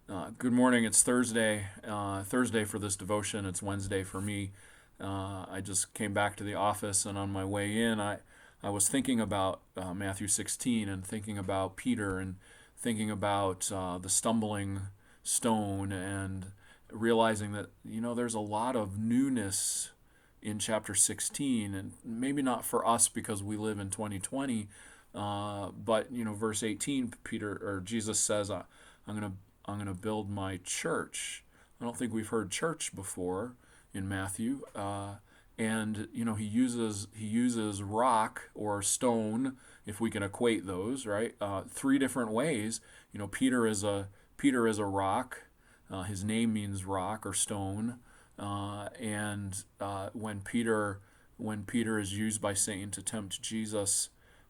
Good morning. It's Thursday. Thursday for this devotion. It's Wednesday for me. I just came back to the office, and on my way in, I was thinking about Matthew 16 and thinking about Peter and thinking about the stumbling stone and realizing that there's a lot of newness in chapter 16, and maybe not for us because we live in 2020, but verse 18, Peter or Jesus says, I'm gonna I'm going to build my church. I don't think we've heard church before in Matthew, and he uses rock or stone, if we can equate those, right? Three different ways. Peter is a rock. His name means rock or stone, and when Peter is used by Satan to tempt Jesus,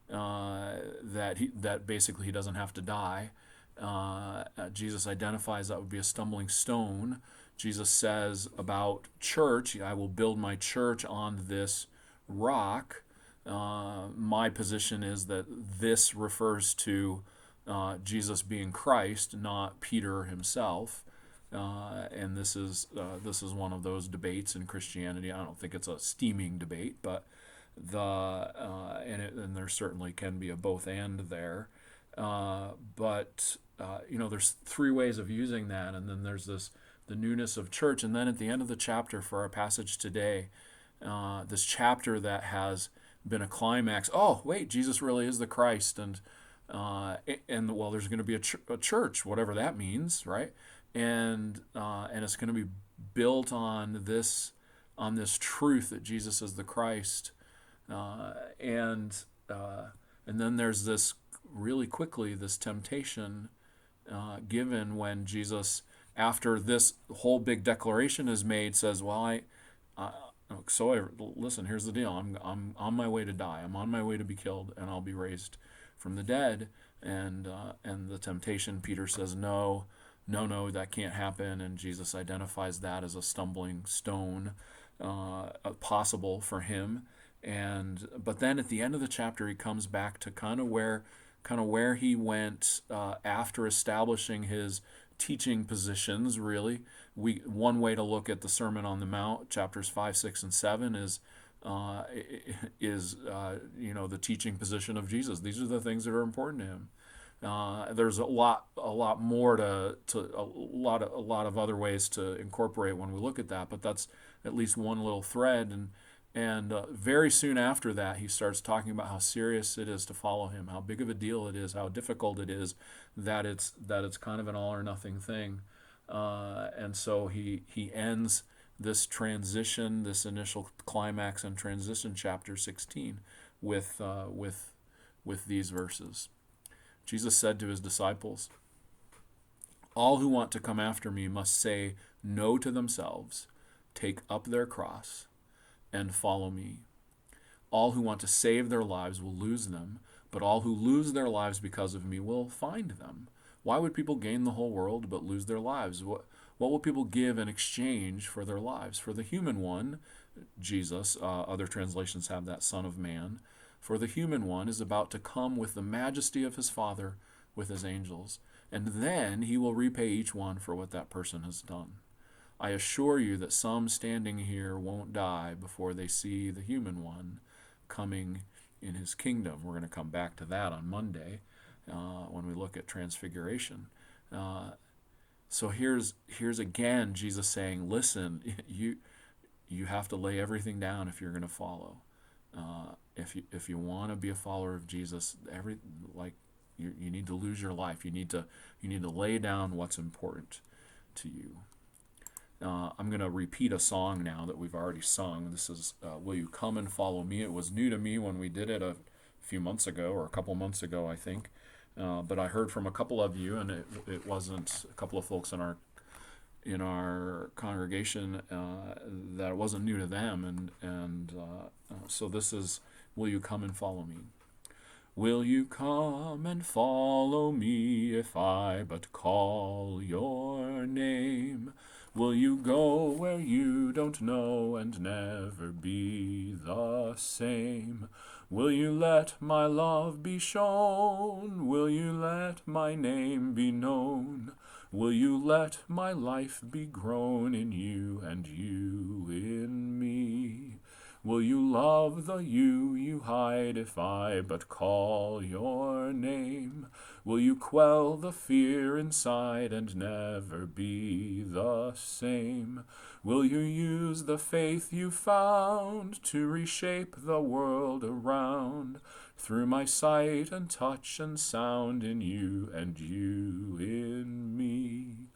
that basically he doesn't have to die. Jesus identifies that would be a stumbling stone. Jesus says about church, I will build my church on this rock. My position is that this refers to Jesus being Christ, not Peter himself. And this is one of those debates in Christianity. I don't think it's a steaming debate, but and there certainly can be a both and there. But there's three ways of using that, and then there's the newness of church, and then at the end of the chapter for our passage today, this chapter that has been a climax. Oh, wait, Jesus really is the Christ, and well, there's going to be a church, whatever that means, right? And it's going to be built on this truth that Jesus is the Christ, uh, and and then there's this really quickly this temptation given when Jesus, after this whole big declaration is made, says, "Well, I listen. Here's the deal. I'm on my way to die. I'm on my way to be killed, and I'll be raised from the dead." And the temptation, Peter says, "No, no, no, that can't happen." And Jesus identifies that as a stumbling stone, possible for him. But then at the end of the chapter, he comes back to kind of where he went after establishing his teaching positions. Really, one way to look at the Sermon on the Mount, chapters 5, 6, and 7, uh, is the teaching position of Jesus. These are the things that are important to him. There's a lot more a lot of other ways to incorporate when we look at that, but that's at least one little thread. And very soon after that, he starts talking about how serious it is to follow him, how big of a deal it is, how difficult it is, that it's kind of an all or nothing thing. And so he ends this initial climax and transition, chapter 16, with these verses. Jesus said to his disciples, "All who want to come after me must say no to themselves, take up their cross, and follow me. All who want to save their lives will lose them, but all who lose their lives because of me will find them. Why would people gain the whole world but lose their lives? What will people give in exchange for their lives? For the human one, Jesus, other translations have that Son of Man, for the human one is about to come with the majesty of his Father with his angels, and then he will repay each one for what that person has done. I assure you that some standing here won't die before they see the human one coming in his kingdom." We're going to come back to that on Monday when we look at transfiguration. Uh, so here's again Jesus saying, "Listen, you have to lay everything down if you're going to follow. If you want to be a follower of Jesus, you need to lose your life. You need to lay down what's important to you." I'm going to repeat a song now that we've already sung. This is "Will You Come and Follow Me?" It was new to me when we did it a few months ago, or a couple months ago, I think. But I heard from a couple of you, and it wasn't a couple of folks in our congregation, that it wasn't new to them. So this is "Will You Come and Follow Me?" Will you come and follow me if I but call your name? Will you go where you don't know and never be the same? Will you let my love be shown? Will you let my name be known? Will you let my life be grown in you and you in me? Will you love the you hide if I but call your name? Will you quell the fear inside and never be the same? Will you use the faith you found to reshape the world around? Through my sight and touch and sound in you and you in me.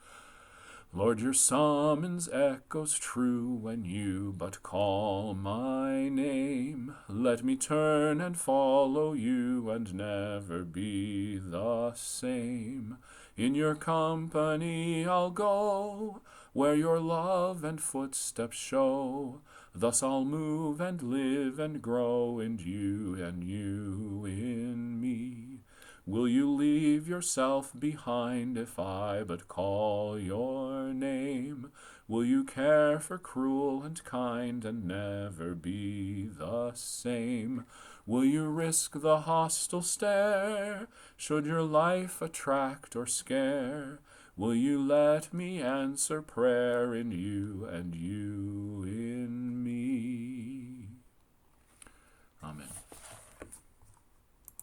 Lord, your summons echoes true when you but call my name. Let me turn and follow you and never be the same. In your company I'll go, where your love and footsteps show. Thus I'll move and live and grow in you and you in me. Will you leave yourself behind if I but call your name? Will you care for cruel and kind and never be the same? Will you risk the hostile stare, should your life attract or scare? Will you let me answer prayer in you and